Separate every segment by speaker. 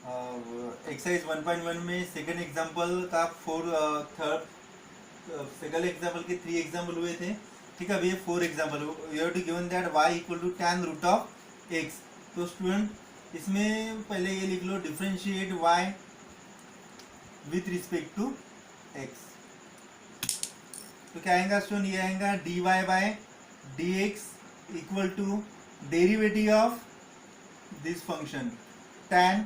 Speaker 1: Exercise 1.1 में second example का second example के 3 एग्जांपल हुए थे। ठीक है, अभी ये 4 example. You have to given that y equal to tan root of x। तो स्टूडेंट इसमें पहले ये लिख लो, differentiate y with respect to x। तो क्या आएगा स्टूडेंट, ये आएगा dy by dx equal to derivative of this function tan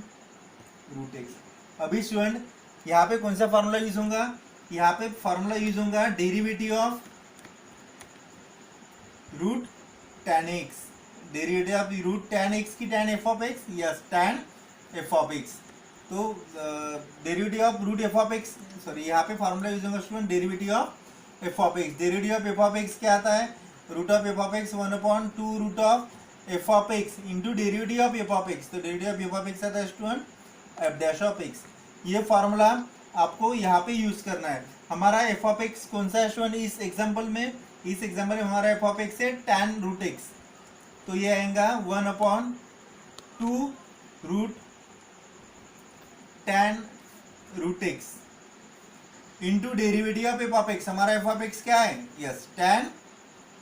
Speaker 1: root x. अभी स्टूडेंट यहाँ पे कौन सा फार्मूला यूज होगा, यहाँ पे फार्मूला यूज होगा derivative of root tan x. Derivative of root tan x की tan f of x, yes tan f of x. तो derivative of root f of x, sorry यहाँ पे फार्मूला यूज होगा student derivative of f of x. Derivative of f of x क्या आता है, root of f of x 1/2 root of f of x into derivative of f of x. तो derivative of f of x आता है student f dash of x. ये formula आपको यहाँ पे यूज करना है। हमारा एफ ऑफ एक्स कौन सा है स्टूडेंट इस एग्जांपल में, इस एग्जांपल में हमारा एफ ऑफ एक्स है tan रूट एक्स। तो ये आएगा 1/2 root tan root x into derivative of f of x. हमारा एफ ऑफ एक्स क्या है, yes tan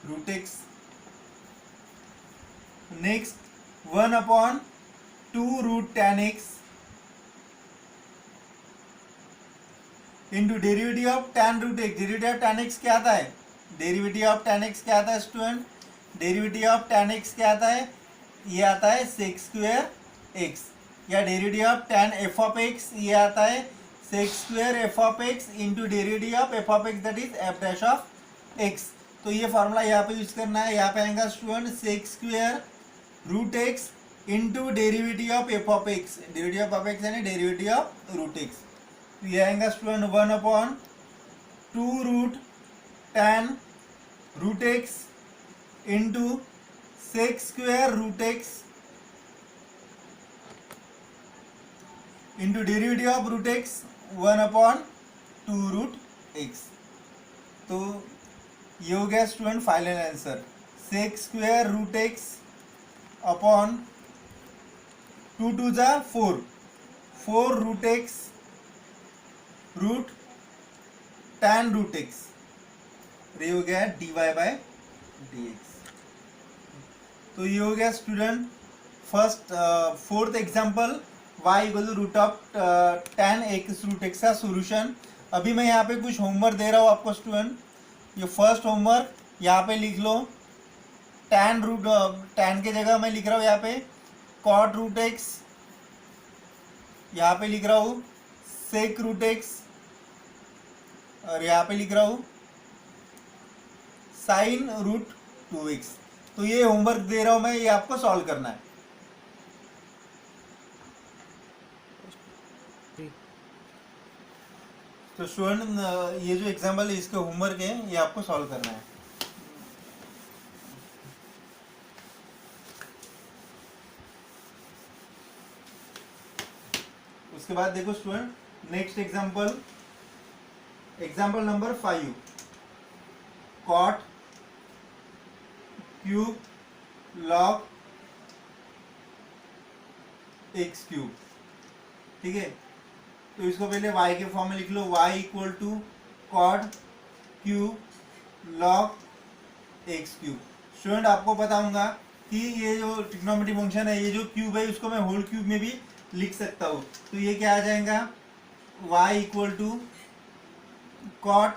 Speaker 1: root x. Next 1/2 root tan x into derivative of tan root x. Derivative of tan x क्या आता है, derivative of tan x क्या आता है student, derivative of tan x क्या आता है, ये आता है sec स्क्वायर एक्स। या derivative of tan f of x ये आता है sec square f of x into derivative of f of x that is f dash of x. तो ये फार्मूला यहाँ पे यूज करना है। यहाँ पे आएगा student sec square root x into derivative of f of x. Derivative of x यानी डेरिवेटिव ऑफ रूट एक्स। तो ये आएगा student 1/2 root tan root x into sec square root x into derivative of root x 1/2 root x. तो ये हो गया student final answer, sec square root x upon 2 2 जा 4 root x root tan root x. ये हो गया dy by dx। तो ये हो गया student first fourth example y equal to root of tan x root x का सॉल्यूशन। अभी मैं यहाँ पे कुछ होमवर्क दे रहा हूँ आपको स्टूडेंट। ये फर्स्ट होमवर्क यहाँ पे लिख लो, tan के जगह मैं लिख रहा हूँ यहाँ पे cot रूट एक्स, यहाँ पे लिख रहा हूँ sec रूट एक्स, और यहाँ पे लिख रहा हूँ sin रूट 2x। तो ये होमवर्क दे रहा हूँ मैं, ये आपको सॉल्व करना है। तो स्टूडेंट ये जो एग्जाम्पल है इसके होमवर्क है, ये आपको सॉल्व करना है। उसके बाद देखो student next example, example number 5, cot cube log x cube. ठीक है, तो इसको पहले y के फॉर्म में लिख लो, y equal to cot cube log x cube. Student आपको बताऊंगा कि ये जो ट्रिग्नोमेट्रिक फंक्शन है, ये जो क्यूब है उसको मैं होल क्यूब में भी लिख सकता हूँ। तो ये क्या आ जाएगा, y इक्वल टू cot,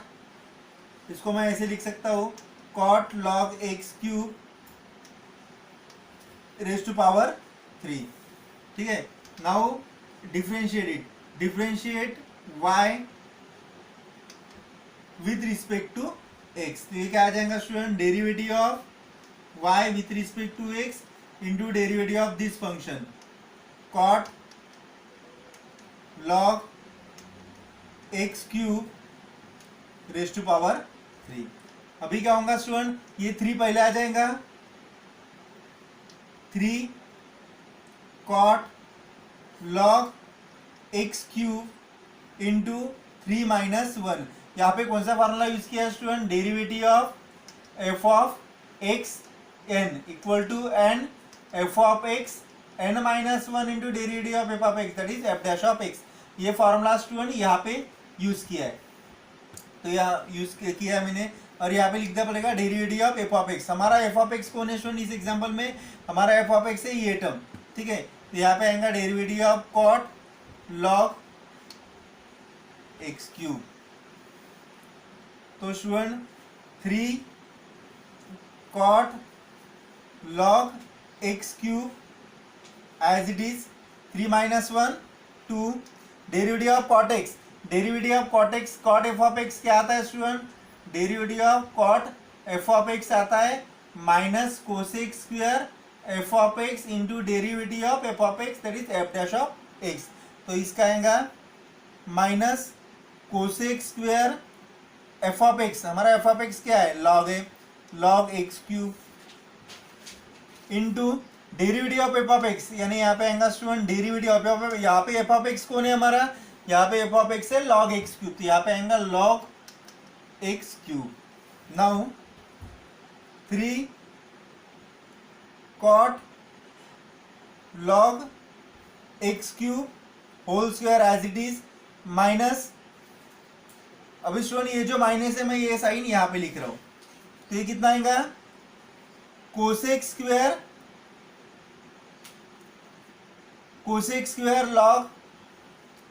Speaker 1: इसको मैं ऐसे लिख सकता हूँ cot log x cube raise to power 3। ठीक है, now differentiate it, differentiate y with respect to x। तो ये क्या आ जाएगा student, derivative of y with respect to x into derivative of this function cot log x cube raise to power 3। अभी क्या होगा स्टूडेंट, ये 3 पहले आ जाएगा, 3 cot log x cube into 3 minus 1। यहाँ पे कौन सा फार्मूला यूज किया है student, derivative of f of x n equal to n f of x n minus one into derivative of f of x that is f dash of x. ये formula student यहाँ पे use किया है, तो यहाँ use किया है मैंने, और यहाँ पे लिखना पड़ेगा derivative of f of x. हमारा एफ ऑफ एक्स कौन है स्टूडेंट इस एग्जांपल में, हमारा एफ ऑफ एक्स है ये टर्म, ठीक है। तो यहाँ पे आएगा derivative of cot log x cube. तो student 3 cot log x cube as it is 3 minus 1 2 derivative of cot x. Derivative of cot x, cot f of x क्या आता है student, derivative of cot f of x आता है minus cosec square f of x into derivative of f of x that is f dash of x. तो इसका आएगा minus cosec square f of x, हमारा f of x क्या है log है, log x cube into derivative of f of x, यानी यहाँ पे आएगा student derivative of f of, यहाँ पे एफ ऑफ एक्स कौन है हमारा, यहाँ पे एफ ऑफ एक्स है लॉग एक्स क्यूब, तो यहाँ पे आएगा log x cube. Now 3 cot log x cube whole square as it is minus, अभी स्टूडेंट ये जो माइनस है मैं ये साइन यहाँ पे लिख रहा हूं, तो ये कितना आएगा cosec square log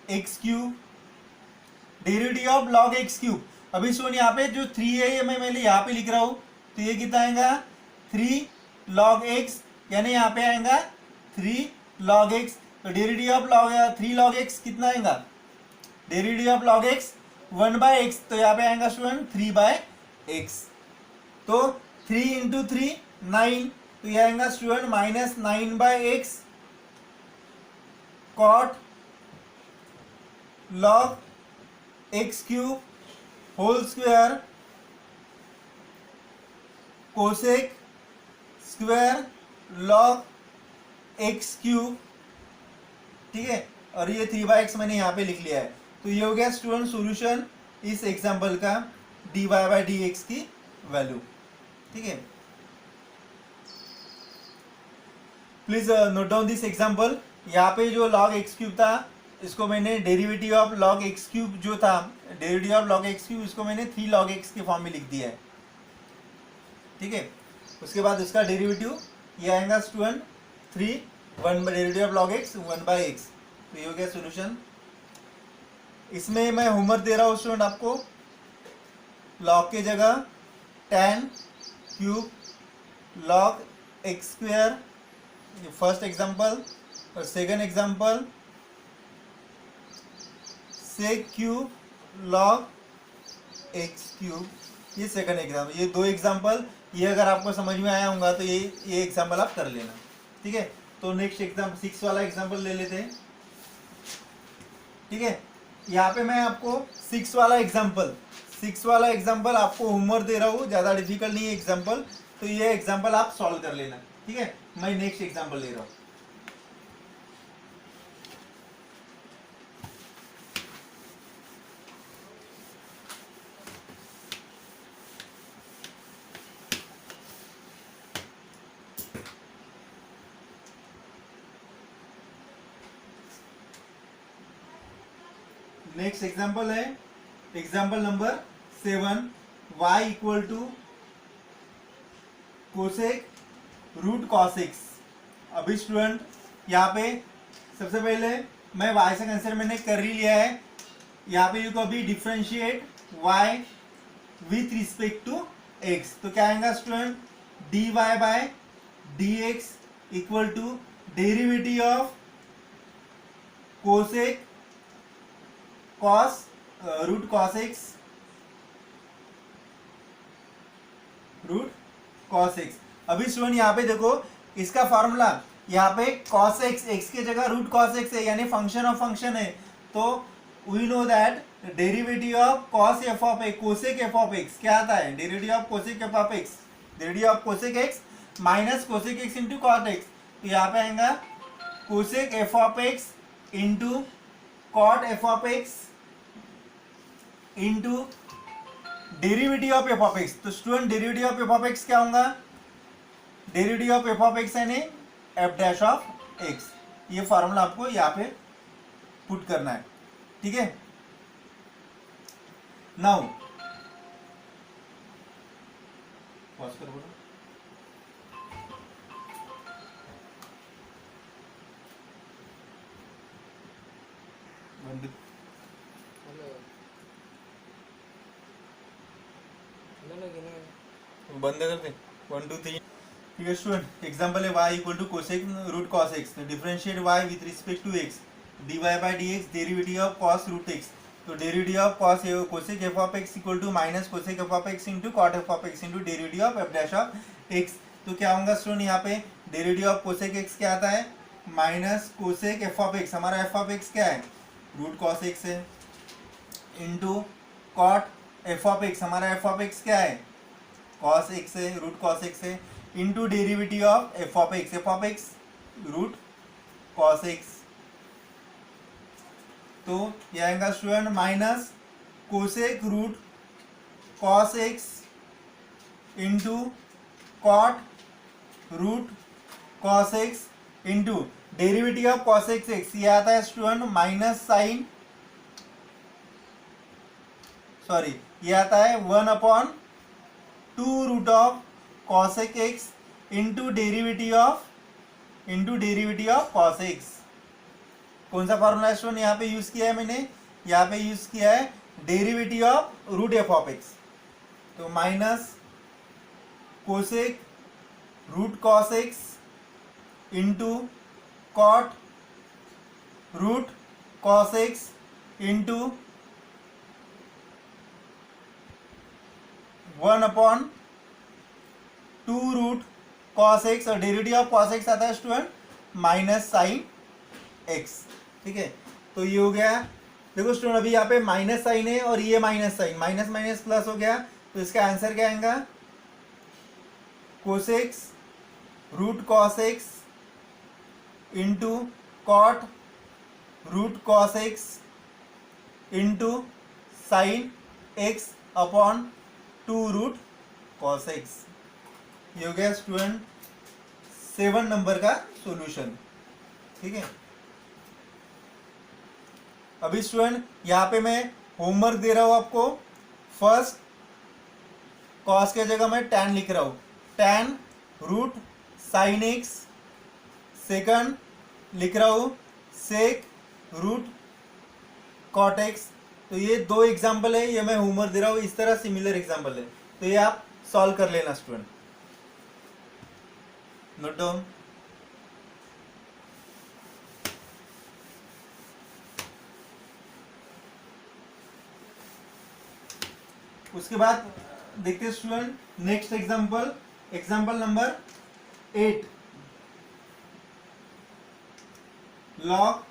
Speaker 1: x cube derivative of log x cube. अभी स्टूडेंट यहाँ पे जो 3 है ये मैं यहाँ पे लिख रहा हूं, तो ये कितना आएगा 3 लॉग एक्स, यानी यहाँ पे आएगा 3 लॉग एक्स। तो derivative of log 3 log x कितना आएगा, derivative of log x 1/x, तो यहाँ पे आएगा स्टूडेंट 3/x। तो 3 इंटू 3 9, तो ये आएगा student minus 9/x cot log x cube whole square cosec square log x cube, ठीक है। और ये 3/x मैंने यहाँ पे लिख लिया है। तो ये हो गया स्टूडेंट सॉल्यूशन इस एग्जांपल का dy/dx की वैल्यू, ठीक है। Please note down this example. यहाँ पे जो log x क्यूब था इसको मैंने derivative of log x cube जो था, derivative of log x cube इसको मैंने 3 log x के फॉर्म में लिख दिया है, ठीक है। उसके बाद उसका डेरिवेटिव ये आएगा student 1 derivative of log x 1/x। तो ये हो गया सोल्यूशन। इसमें मैं होमवर्क दे रहा हूँ स्टूडेंट आपको, log के जगह tan cube log x square, first example, और second example sec cube log x cube, ये सेकंड एग्जांपल। ये 2 एग्जांपल, ये अगर आपको समझ में आया होगा तो ये एग्जांपल आप कर लेना, ठीक है। तो नेक्स्ट एग्जांपल 6 वाला एग्जांपल ले लेते हैं, ठीक है। यहाँ पे मैं आपको 6 वाला एग्जांपल आपको होमवर्क दे रहा हूँ, ज़्यादा डिफिकल्ट नहीं है एग्जांपल, तो ये एग्जांपल आप सॉल्व कर लेना, ठीक है। मैं नेक्स्ट एग्जांपल ले रहा हूँ। नेक्स्ट एग्जांपल है example number 7, y equal to cosec root cos x. अभी स्टूडेंट यहाँ पे सबसे पहले मैं y से कंसिडर मैंने कर ही लिया है। यहाँ पे यू को अभी differentiate y with respect to x, तो क्या आएगा student dy/dx equal to derivative of cosec cos root cos x अभी स्टूडेंट यहाँ पे देखो इसका फॉर्मूला, यहाँ पे कॉस एक्स, एक्स की जगह रूट कॉस एक्स है, यानी फंक्शन ऑफ फंक्शन है। तो we know that derivative of cos f of x, cosec f of x क्या आता है, derivative of cosec f of x, derivative of cosec x minus cosec x into cot x. तो यहाँ पे आएगा cosec f of x into cot f of x into derivative of f of x. तो student derivative of f of x क्या होगा, derivative of f of x यानी F dash of x. ये formula आपको यहाँ पे put करना है, ठीक है। नाउ पॉज कर बोलो। बंद कर दे। 1 2 3, ठीक है स्टूडेंट। एग्जाम्पल है y equal to cosec root cos x. तो differentiate y with respect to x, dy by d x derivative of cos root x. तो derivative of cos cosec f of x equal to minus cosec f of x into cot f of x into derivative of f dash of x. तो क्या होगा student, यहाँ पे derivative of cosec x क्या आता है, minus cosec f of x. हमारा f of x क्या है, रूट कॉस एक्स है, into cot f of x. हमारा एफ ऑफ एक्स क्या है, कॉस एक्स है, रूट कॉस एक्स है, into derivative of f of x. F of x root cos x. तो ये आएगा student minus cosec root cos x into cot root cos x into derivative of cos x x. ये आता है student minus sign, sorry ये आता है 1/2 root of cosec x into derivative of cos x. कौन सा फॉर्मूला स्टूडेंट यहाँ पे यूज किया है मैंने, यहाँ पे यूज किया है derivative of root f of x. तो minus cosec root cos x into cot root cos x into 1/2 root cos x. और डेरिवेटिव ऑफ कॉस एक्स आता है स्टूडेंट माइनस साइन एक्स, ठीक है। तो ये हो गया। देखो स्टूडेंट अभी यहाँ पे माइनस साइन है और ये minus sine, minus minus plus हो गया। तो इसका आंसर क्या आएगा, cosec x root cos x into cot root cos x into sine x upon 2 root cos x. ये हो गया स्टूडेंट 7 नंबर का सॉल्यूशन, ठीक है। अभी स्टूडेंट यहाँ पे मैं होमवर्क दे रहा हूँ आपको। फर्स्ट कॉस के जगह मैं tan लिख रहा हूँ, tan root sine x. Second लिख रहा हूँ सेक रूट कॉट एक्स। तो ये 2 एग्जाम्पल है, ये मैं होमवर्क दे रहा हूँ। इस तरह सिमिलर एग्जाम्पल है, तो ये आप सॉल्व कर लेना स्टूडेंट, नोट डाउन। उसके बाद देखते हैं student next example, example number 8। Log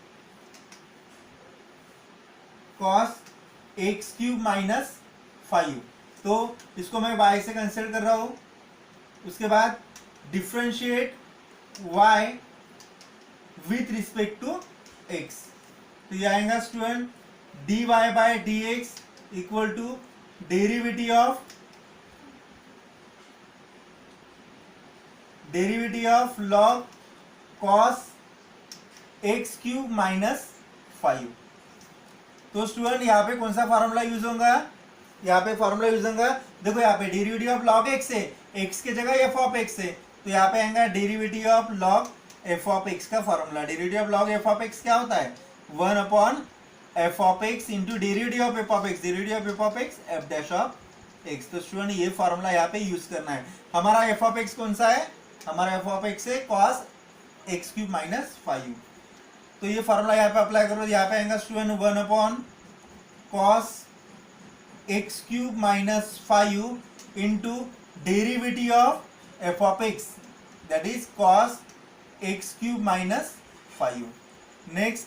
Speaker 1: cos x cube minus 5। तो इसको मैं y से कंसिडर कर रहा हूं। उसके बाद differentiate y with respect to x। तो ये आएगा student dy by d x equal to derivative of log cos x cube minus 5। तो स्टूडेंट यहाँ पे कौन सा फॉर्मूला यूज होगा, यहाँ पे फॉर्मूला यूज होगा। देखो यहाँ पे डेरिवेटिव ऑफ लॉग एक्स है, एक्स के जगह एफ ऑफ एक्स है, तो यहाँ पे आएगा derivative of log f of x का formula. Derivative of log f of x क्या होता है, 1/f of x into derivative of f of x, derivative of f of x f dash of x. तो student ये formula यहाँ पे use करना है। हमारा एफ ऑफ एक्स कौन सा है, हमारा एफ ऑफ एक्स है कॉस एक्स क्यूब माइनस 5। तो ये फॉर्मूला यहाँ पे अप्लाई करो। यहाँ पे आएगा student 1/cos x cube minus 5 into derivative of f of x, that is cos x cube minus 5। Next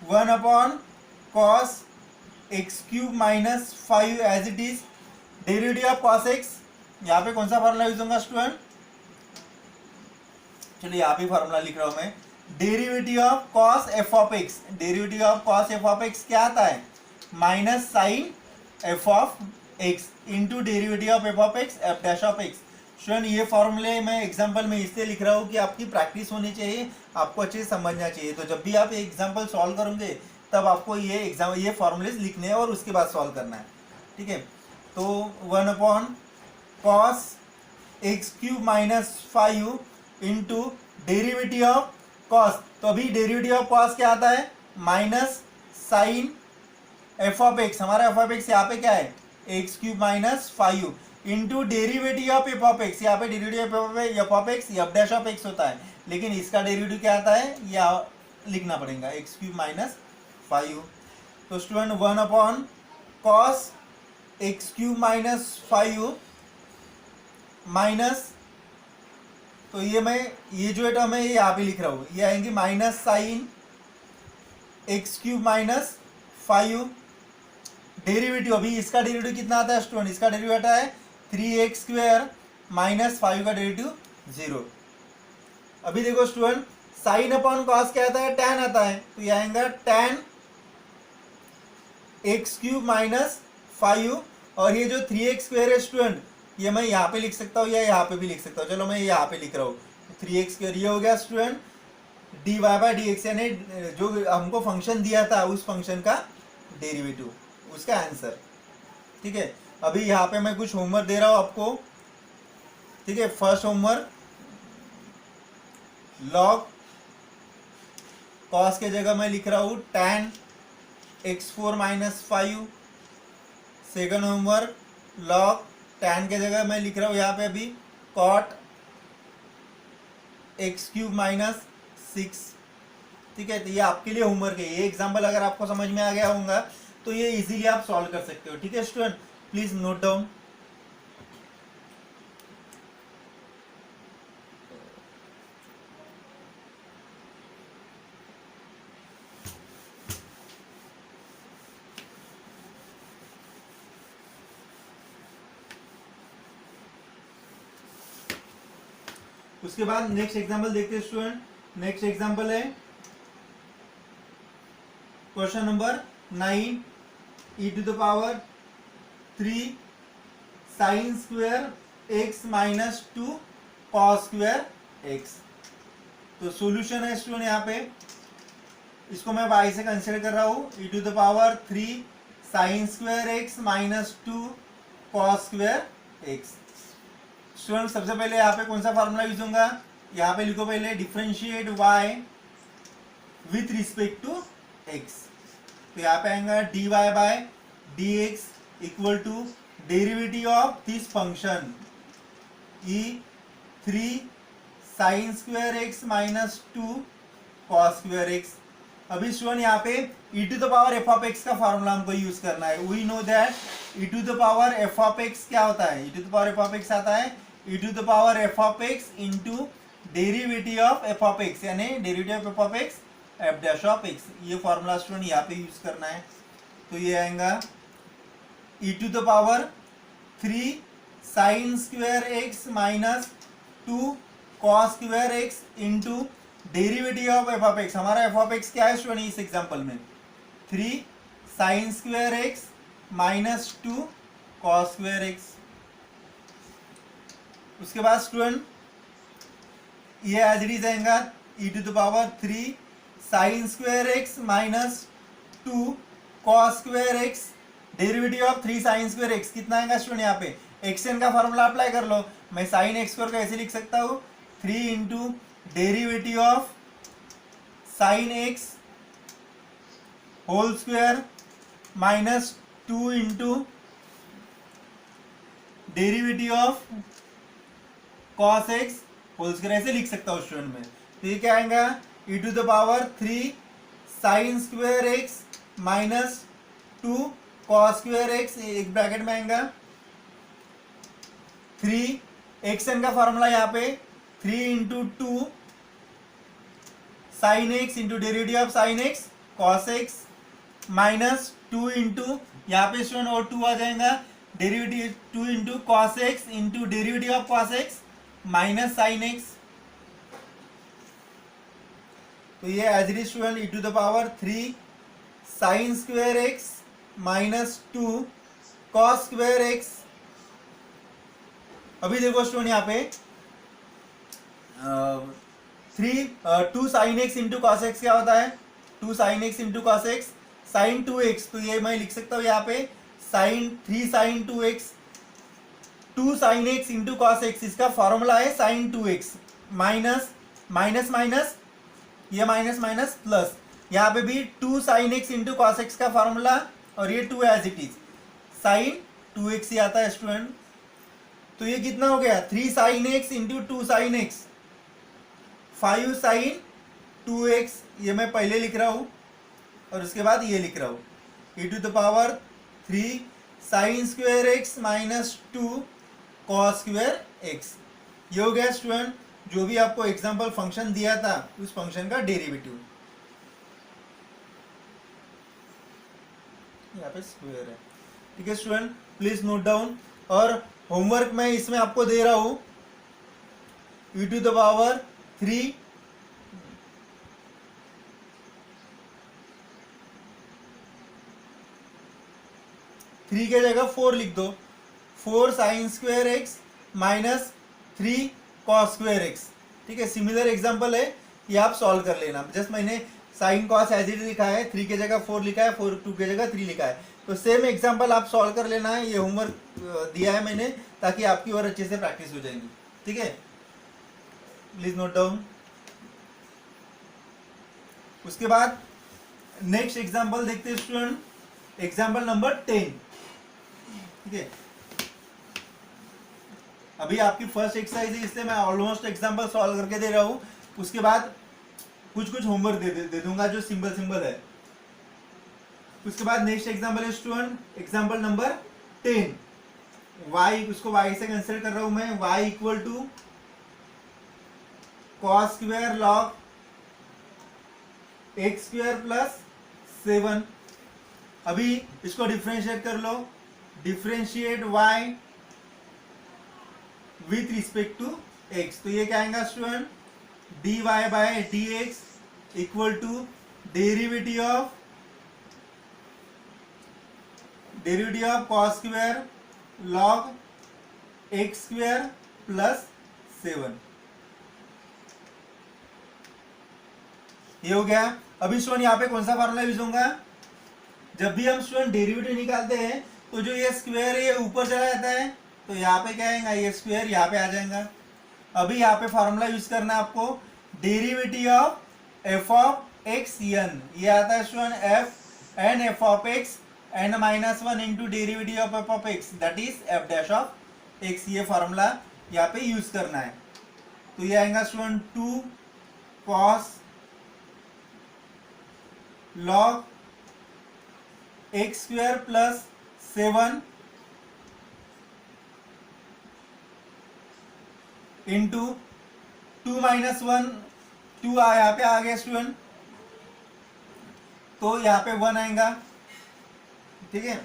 Speaker 1: 1/cos x cube minus 5 as it is derivative of cos x. यहाँ पे कौन सा फॉर्मूला यूज होगा student, चलिए यहाँ पे formula लिख रहा हूं मैं। Derivative of cos f of x, derivative of cos f of x क्या आता है, minus sine f of x into derivative of f of x f dash of x. Student ये फॉर्मूले मैं एग्जांपल में इसलिए लिख रहा हूँ कि आपकी प्रैक्टिस होनी चाहिए, आपको अच्छे से समझना चाहिए। तो जब भी आप एग्जांपल सॉल्व करोगे तब आपको ये फॉर्मूलेज लिखने हैं और उसके बाद सॉल्व करना है, ठीक है। तो 1/cos x³ - 5 into derivative of cos. तो अभी डेरिवेटिव ऑफ कॉस क्या आता है, minus sine f of x. हमारा एफ ऑफ एक्स यहाँ पे क्या है, x³ - 5 into derivative of f of x. यहाँ पे derivative f of x f dash of x होता है, लेकिन इसका डेरिवेटिव क्या आता है, या लिखना पड़ेगा x³ - 5। तो स्टूडेंट 1/cos x³ - 5 माइनस, तो ये जो टर्म है ये यहाँ पे लिख रहा हूँ, ये आएंगे माइनस साइन x³ - 5 डेरिवेटिव। अभी इसका डेरिवेटिव कितना आता है स्टूडेंट, इसका डेरिवेटिव आता है 3x² - 5 का डेरिवेटिव 0। अभी देखो स्टूडेंट, साइन अपॉन कॉस क्या आता है, टैन आता है, तो ये आएगा टैन x³ - 5। और ये जो 3x² है स्टूडेंट, ये मैं यहाँ पे लिख सकता हूँ या यहाँ पे भी लिख सकता हूँ। चलो मैं यहाँ पे लिख रहा हूँ 3x²। ये हो गया स्टूडेंट dy/dx, यानी जो हमको फंक्शन दिया था उस फंक्शन का डेरिवेटिव, उसका आंसर, ठीक है। अभी यहाँ पे मैं कुछ होमवर्क दे रहा हूँ आपको, ठीक है। फर्स्ट होमवर्क, लॉग कॉस के जगह मैं लिख रहा हूँ tan x4 - 5। Second homework, log tan के जगह मैं लिख रहा हूँ यहाँ पे अभी cot x³ - 6, ठीक है। तो ये आपके लिए होमवर्क है। ये एग्जाम्पल अगर आपको समझ में आ गया होगा तो ये इजीली आप सॉल्व कर सकते हो, ठीक है स्टूडेंट। Please note down. उसके बाद नेक्स्ट एग्जाम्पल देखते हैं स्टूडेंट। नेक्स्ट एग्जाम्पल है question number 9, e⁻³ sin square x - 2 cos square x। तो सॉल्यूशन है स्टूडेंट, यहाँ पे इसको मैं y से कंसिडर कर रहा हूँ, e⁻³ sin square x - 2 cos square x। Student सबसे पहले यहाँ पे कौन सा फार्मूला यूज होगा, यहाँ पे लिखो पहले differentiate y with respect to x। तो यहाँ पे आएगा dy/dx equal to derivative of this function e3 sin square x - 2 cos square x। अभी स्टूडेंट यहाँ पे e⁻f(x) का फार्मूला हमको यूज करना है। वी नो दैट e⁻f(x) क्या होता है, e⁻f(x) आता है e⁻f(x) into derivative of f(x), यानी derivative of f(x) f dash of x। ये फॉर्मूला स्टूडेंट यहाँ पे यूज करना है। तो ये आएगा e⁻³ sin square x - 2 cos square x into derivative of f(x). हमारा f(x) क्या है स्टूडेंट इस एग्जांपल में, 3 sin square x - 2 cos square x। उसके बाद स्टूडेंट ये एज इट इज आएगा e⁻³ sin square x - 2 cos square x derivative of 3 sin square x। कितना आएगा स्टूडेंट, यहाँ पे xn का फॉर्मूला अप्लाई कर लो। मैं sin x² को ऐसे लिख सकता हूँ 3 into derivative of sin x whole square - 2 into derivative of cos x whole square, ऐसे लिख सकता हूँ स्टूडेंट में। तो ये क्या आएगा e⁻³ sin square x - 2 cos square x, एक ब्रैकेट में आएगा 3 xn का फॉर्मूला यहाँ पे 3 into 2 sin x into derivative of sin x cos x minus 2 into यहाँ पे स्टूडेंट और 2 आ जाएगा, derivative 2 into cos x into derivative of cos x minus sin x। तो ये as it is student e⁻³ sin square x - 2 cos square x अभी देखो student यहाँ पे 2 sine x into cos x क्या होता है, 2 sine x into cos x sine 2x, तो ये मैं लिख सकता हूँ यहाँ पे sine 3 sine 2x, 2 sine x into cos x, इसका फॉर्मूला है sine 2x minus minus minus, ये माइनस माइनस प्लस, यहाँ पे भी 2 sine x into cos x का फॉर्मूला, और ये 2 as it is sine 2x ही आता है स्टूडेंट। तो ये कितना हो गया 3 sine x into 2 sine x, 5 sine 2x, ये मैं पहले लिख रहा हूं और उसके बाद ये लिख रहा हूं e⁻³ 3 sine square x minus 2 cos square x. ये हो गया स्टूडेंट जो भी आपको एग्जांपल फंक्शन दिया था उस फंक्शन का डेरिवेटिव। यहाँ पे स्क्वायर है, ठीक है स्टूडेंट, प्लीज नोट डाउन। और होमवर्क मैं इसमें आपको दे रहा हूं e⁻³ 3 के जगह 4 लिख दो, 4 sine square x minus 3 cos square x, ठीक है। सिमिलर एग्जांपल है, ये आप सॉल्व कर लेना। जस्ट मैंने साइन कॉस एज इट लिखा है, 3 के जगह 4 लिखा है, 2 के जगह 3 लिखा है, तो सेम एग्जांपल आप सॉल्व कर लेना है। ये होमवर्क दिया है मैंने ताकि आपकी और अच्छे से प्रैक्टिस हो जाएगी, ठीक है। Please note down. उसके बाद नेक्स्ट एग्जांपल देखते हैं स्टूडेंट, एग्जांपल नंबर 10, ठीक है। अभी आपकी फर्स्ट एक्सरसाइज है इसलिए मैं ऑलमोस्ट एग्जांपल सॉल्व करके दे रहा हूं, उसके बाद कुछ कुछ होमवर्क दे दूंगा जो सिंपल सिंपल है। उसके बाद नेक्स्ट एग्जांपल है स्टूडेंट, एग्जांपल नंबर 10, y, उसको y से कंसिडर कर रहा हूं मैं, y equal to cos square log x square plus 7। अभी इसको डिफरेंशिएट कर लो, differentiate y with respect to x, तो ये क्या आएगा student dy by dx equal to derivative of cos square log x square plus 7। ये हो गया। अभी स्टूडेंट यहाँ पे कौन सा फॉर्मूला यूज होगा, जब भी हम स्टूडेंट डेरिवेटिव निकालते हैं तो जो ये स्क्वायर है ये ऊपर चला जाता है, तो यहाँ पे क्या आएगा ये स्क्वायर यहाँ पे आ जाएगा। अभी यहाँ पे फॉर्मूला यूज करना है आपको, derivative of f of x n, ये आता है student f n f of x n minus 1 into derivative of f of x that is f dash of x, ये फॉर्मूला यहाँ पे यूज करना है। तो ये आएगा student 2 cos log x square plus 7 into 2 minus 1, 2 यहाँ पे आ गया स्टूडेंट, तो यहाँ पे 1 आएगा, ठीक है।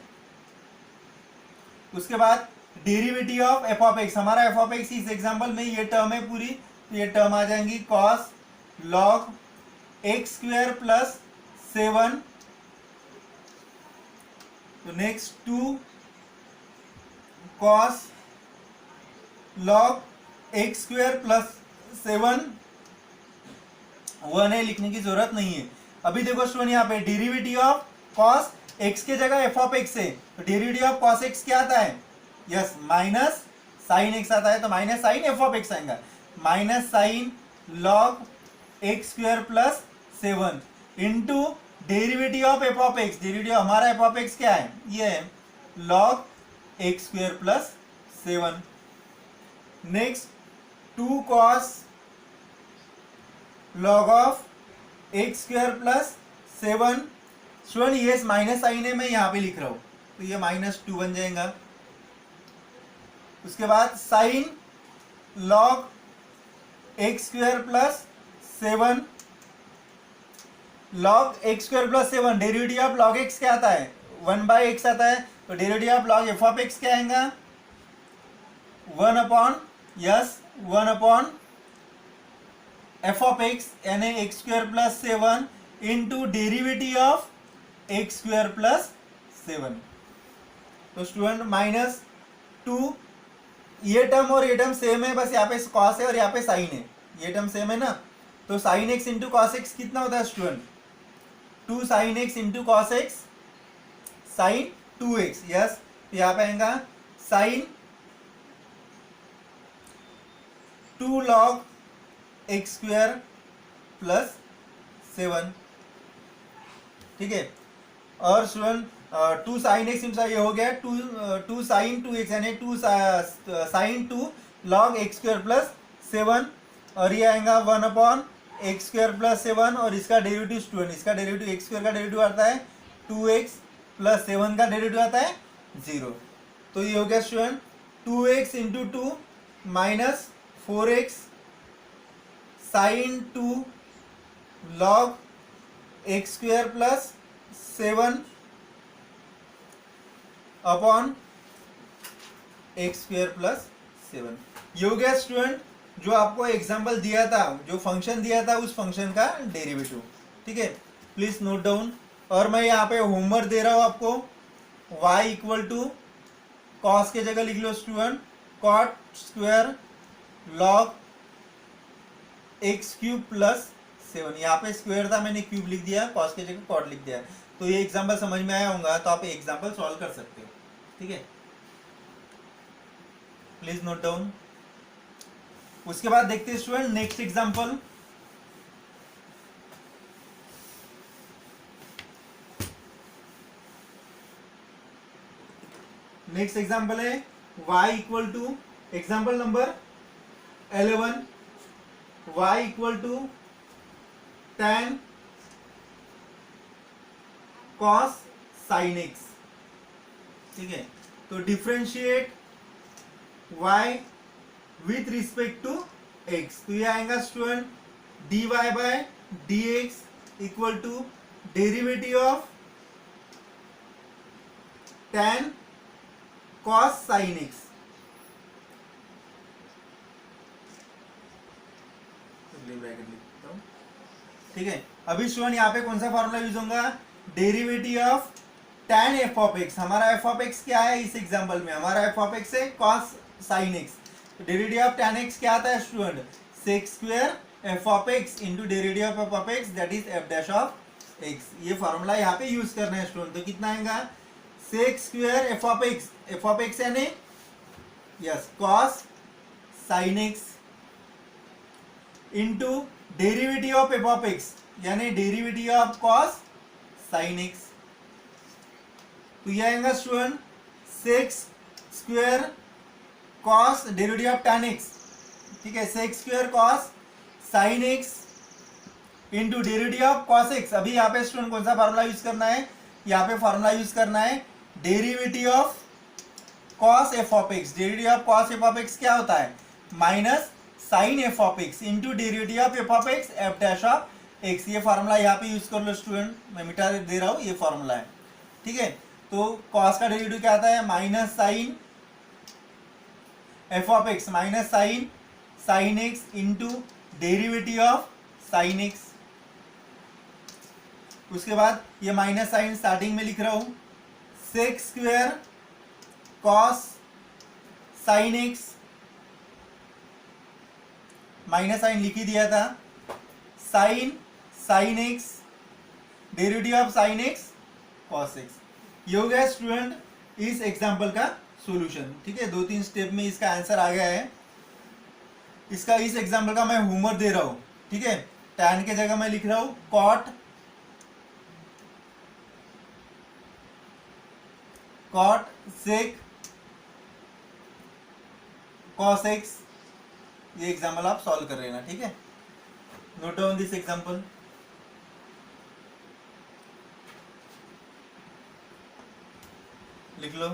Speaker 1: उसके बाद derivative of f of x, हमारा एफ ऑफ एक्स इस एग्जांपल में ये टर्म है पूरी, तो ये टर्म आ जाएंगी cos log x square plus 7, तो next 2 cos log x square plus 7, 1 है लिखने की जरूरत नहीं है। अभी देखो स्टूडेंट यहाँ पे डेरिवेटिव ऑफ कॉस एक्स के जगह एफ ऑफ एक्स है, तो डेरिवेटिव ऑफ कॉस एक्स क्या आता है, यस माइनस साइन एक्स आता है, तो minus sine f of x आएगा, minus sine log x square plus 7 into derivative of f of x, derivative हमारा एफ ऑफ एक्स क्या है, ये है log x square plus 7। Next 2 cos log of x square plus 7, student ये minus sine है मैं यहाँ पे लिख रहा हूँ, तो ये -2 बन जाएगा। उसके बाद sign log x square plus 7, log x square plus 7, derivative of log x क्या आता है 1/x आता है, तो derivative of log f of x क्या आएगा 1 अपॉन एफ ऑफ एक्स यानी x square plus 7 into derivative of x square plus 7, तो स्टूडेंट -2 ये टर्म और ये टर्म सेम है, बस यहाँ पे कॉस है और यहाँ पे साइन है, ये टर्म सेम है ना। तो sine x into cos x कितना होता है student, 2 sine x into cos x sine 2x, yes. तो यहाँ पे आएगा sine 2 log x square plus 7, ठीक है। और स्टूडेंट 2 साइन एक्स इंटू ये हो गया 2 साइन 2x यानी 2 sine 2 log x square plus 7, और ये आएगा 1 अपॉन एक्स स्क्वायर प्लस 7, और इसका डेरिवेटिव स्टूडेंट, इसका डेरिवेटिव एक्स स्क्वायर का डेरिवेटिव आता है 2x प्लस 7 का डेरिवेटिव आता है 0। तो ये हो गया स्टूडेंट 2x इंटू 2 minus 4x sine 2 log x square plus 7 upon x square plus 7। ये हो गया स्टूडेंट जो आपको एग्जांपल दिया था, जो फंक्शन दिया था उस फंक्शन का डेरिवेटिव, ठीक है। Please note down. और मैं यहाँ पे होमवर्क दे रहा हूँ आपको, y इक्वल टू कॉस के जगह लिख लो student cot square log x cube plus 7। यहाँ पे स्क्वायर था, मैंने क्यूब लिख दिया, कॉस के जगह कॉट लिख दिया। तो ये एग्जांपल समझ में आया होगा, तो आप एग्जांपल सॉल्व कर सकते हो, ठीक है। Please note down. उसके बाद देखते हैं student next example. Next example है y equal to example number 11, y equal to tan cos sin x, ठीक है। तो differentiate y with respect to x, तो ये आएगा student dy by dx equal to derivative of tan cos sin x, ठीक है। अभी स्टूडेंट यहाँ पे कौन सा फॉर्मूला यूज होगा, derivative of tan f of x। हमारा f ऑफ x क्या है इस एग्जांपल में, हमारा f ऑफ x है cos sin x। तो डेरिवेटिव ऑफ tan x क्या आता है student, sec square f of x into derivative of f of x that is f dash of x। ये फॉर्मूला यहाँ पे यूज करना है स्टूडेंट। तो कितना आएगा sec square f of x यानी yes cos sin x into derivative of f of x यानी derivative of cos sin x। तो ये आएगा student sec square cos derivative of tan x, ठीक है, sec square cos sin x into derivative of cos x। अभी यहाँ पे student कौन सा फार्मूला यूज करना है, यहाँ पे फार्मूला यूज करना है derivative of cos f of x। Derivative of cos f of x क्या होता है, minus sine f of x into derivative of f of x f dash of x। ये फार्मूला यहाँ पे यूज कर लो student, मैं मिटा दे रहा हूँ, ये फार्मूला है, ठीक है। तो cos का डेरिवेटिव क्या आता है, minus sine f of x minus sine sine x into derivative of sine x। उसके बाद ये माइनस साइन स्टार्टिंग में लिख रहा हूं, sec square cos sine x, minus sine लिख ही दिया था, sine sine x derivative of sine x cos x। ये हो गया स्टूडेंट इस एग्जांपल का सॉल्यूशन, ठीक है। 2-3 स्टेप में इसका आंसर आ गया है। इसका इस एग्जांपल का मैं होमवर्क दे रहा हूं, ठीक है। tan के जगह मैं लिख रहा हूं कॉट सेक कॉस x। ये एग्जांपल आप सॉल्व कर लेना, ठीक है। Note down this example. लिख लो।